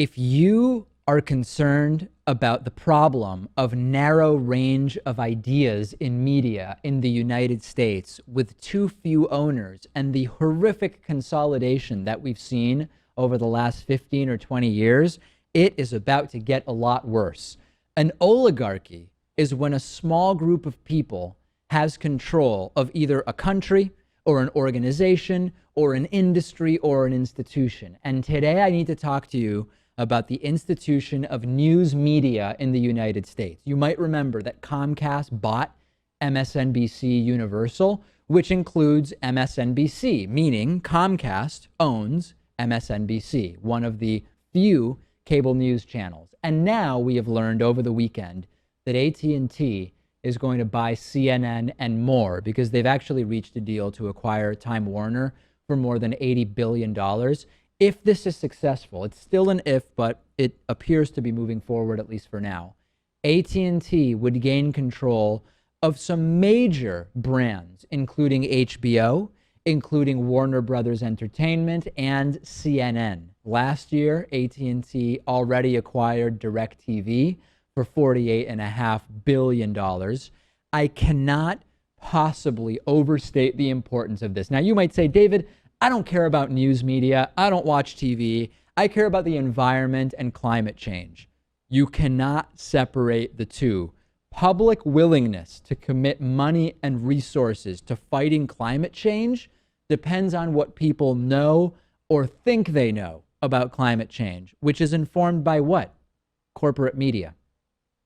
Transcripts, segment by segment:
If you are concerned about the problem of narrow range of ideas in media in the United States with too few owners and the horrific consolidation that we've seen over the last 15 or 20 years, it is about to get a lot worse. An oligarchy is when a small group of people has control of either a country or an organization or an industry or an institution. And today I need to talk to you about the institution of news media in the United States. You might remember that Comcast bought MSNBC Universal, which includes MSNBC, meaning Comcast owns MSNBC, one of the few cable news channels. And now we have learned over the weekend that AT&T is going to buy CNN and more, because they've actually reached a deal to acquire Time Warner for more than $80 billion. If this is successful, it's still an if, but it appears to be moving forward, at least for now, AT&T would gain control of some major brands, including HBO, including Warner Brothers Entertainment, and CNN. Last year, AT&T already acquired DirecTV for $48.5 billion. I cannot possibly overstate the importance of this. Now, you might say, David, I don't care about news media. I don't watch TV. I care about the environment and climate change. You cannot separate the two. Public willingness to commit money and resources to fighting climate change depends on what people know or think they know about climate change, which is informed by what? Corporate media.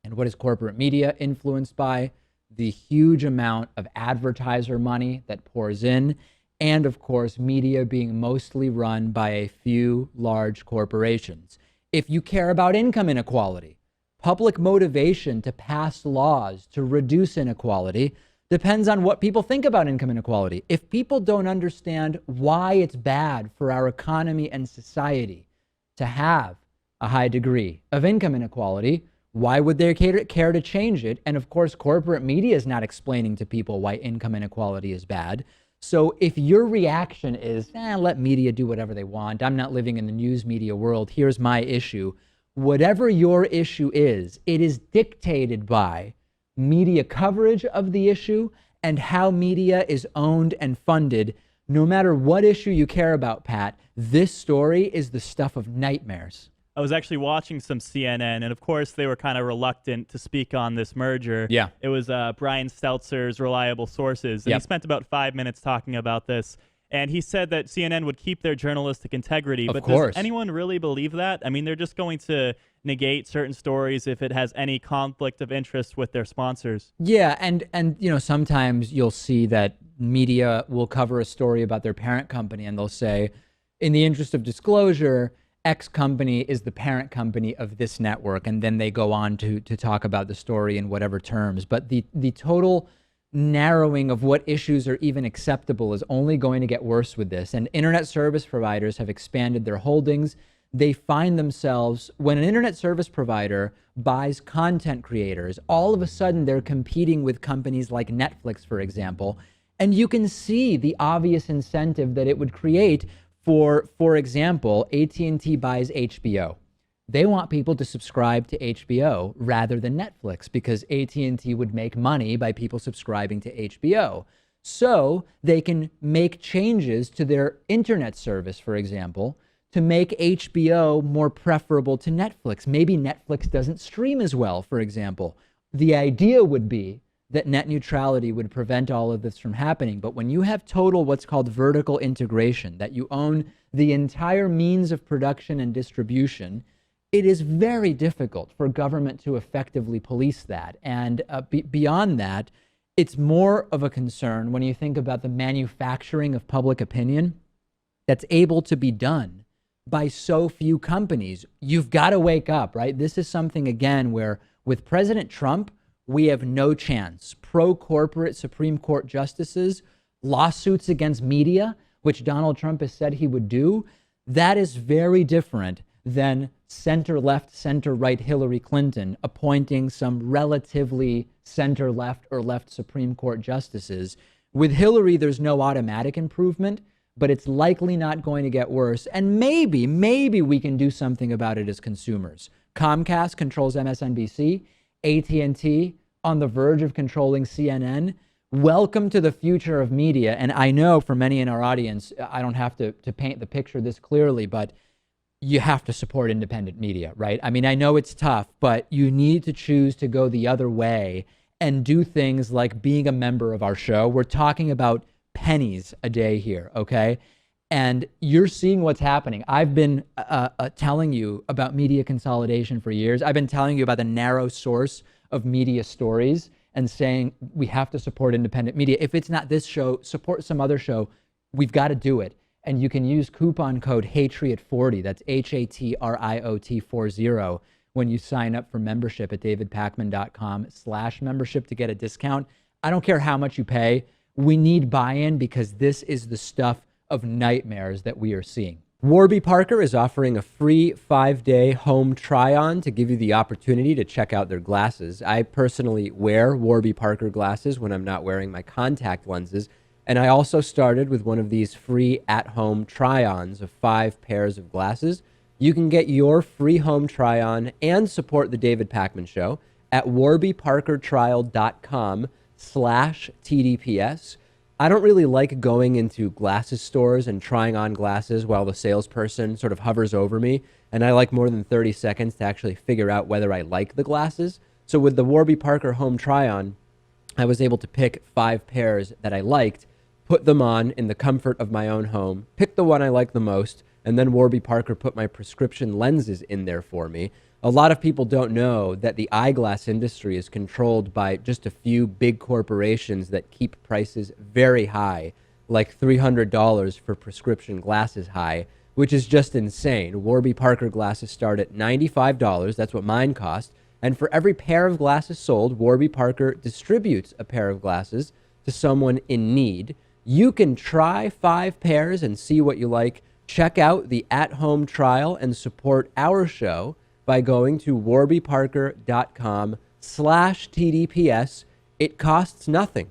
And what is corporate media influenced by? The huge amount of advertiser money that pours in, and of course, media being mostly run by a few large corporations. If you care about income inequality, public motivation to pass laws to reduce inequality depends on what people think about income inequality. If people don't understand why it's bad for our economy and society to have a high degree of income inequality, why would they care to change it? And of course, corporate media is not explaining to people why income inequality is bad. So if your reaction is, let media do whatever they want, I'm not living in the news media world, here's my issue. Whatever your issue is, it is dictated by media coverage of the issue and how media is owned and funded. No matter what issue you care about, Pat, this story is the stuff of nightmares. I was actually watching some CNN, and of course they were kind of reluctant to speak on this merger. Yeah. It was Brian Steltzer's Reliable Sources, and he spent about 5 minutes talking about this. And he said that CNN would keep their journalistic integrity. But does anyone really believe that? I mean, they're just going to negate certain stories if it has any conflict of interest with their sponsors. Yeah, and you know, sometimes you'll see that media will cover a story about their parent company, and they'll say, in the interest of disclosure, X company is the parent company of this network, and then they go on to talk about the story in whatever terms. But the total narrowing of what issues are even acceptable is only going to get worse with this. And internet service providers have expanded their holdings. They find themselves, when an internet service provider buys content creators, all of a sudden they're competing with companies like Netflix, for example. And you can see the obvious incentive that it would create. For example, AT&T buys HBO. They want people to subscribe to HBO rather than Netflix, because AT&T would make money by people subscribing to HBO. So they can make changes to their internet service, for example, to make HBO more preferable to Netflix. Maybe Netflix doesn't stream as well, for example. The idea would be that net neutrality would prevent all of this from happening. But when you have total what's called vertical integration, that you own the entire means of production and distribution, it is very difficult for government to effectively police that. And beyond that, it's more of a concern when you think about the manufacturing of public opinion that's able to be done by so few companies. You've got to wake up, right? This is something, again, where with President Trump, we have no chance. Pro-corporate Supreme Court justices, lawsuits against media, which Donald Trump has said he would do, that is very different than center-left, center-right Hillary Clinton appointing some relatively center-left or left Supreme Court justices. With Hillary, there's no automatic improvement, but it's likely not going to get worse. And maybe we can do something about it as consumers. Comcast controls MSNBC, AT&T on the verge of controlling CNN. Welcome to the future of media. And I know for many in our audience, I don't have to paint the picture this clearly, but you have to support independent media, right? I mean, I know it's tough, but you need to choose to go the other way and do things like being a member of our show. We're talking about pennies a day here, okay? And you're seeing what's happening. I've been telling you about media consolidation for years. I've been telling you about the narrow source of media stories and saying we have to support independent media. If it's not this show, support some other show. We've got to do it. And you can use coupon code HATRIOT40, that's HATRIOT 40, when you sign up for membership at davidpakman.com/membership to get a discount. I don't care how much you pay. We need buy-in because this is the stuff of nightmares that we are seeing. Warby Parker is offering a free 5-day home try-on to give you the opportunity to check out their glasses. I personally wear Warby Parker glasses when I'm not wearing my contact lenses. And I also started with one of these free at-home try-ons of 5 pairs of glasses. You can get your free home try-on and support the David Pakman Show at warbyparkertrial.com/TDPS. I don't really like going into glasses stores and trying on glasses while the salesperson sort of hovers over me. And I like more than 30 seconds to actually figure out whether I like the glasses. So with the Warby Parker home try-on, I was able to pick 5 pairs that I liked, put them on in the comfort of my own home, pick the one I like the most, and then Warby Parker put my prescription lenses in there for me. A lot of people don't know that the eyeglass industry is controlled by just a few big corporations that keep prices very high, like $300 for prescription glasses high, which is just insane. Warby Parker glasses start at $95. That's what mine cost. And for every pair of glasses sold, Warby Parker distributes a pair of glasses to someone in need. You can try 5 pairs and see what you like. Check out the at-home trial and support our show by going to warbyparker.com/TDPS. It costs nothing.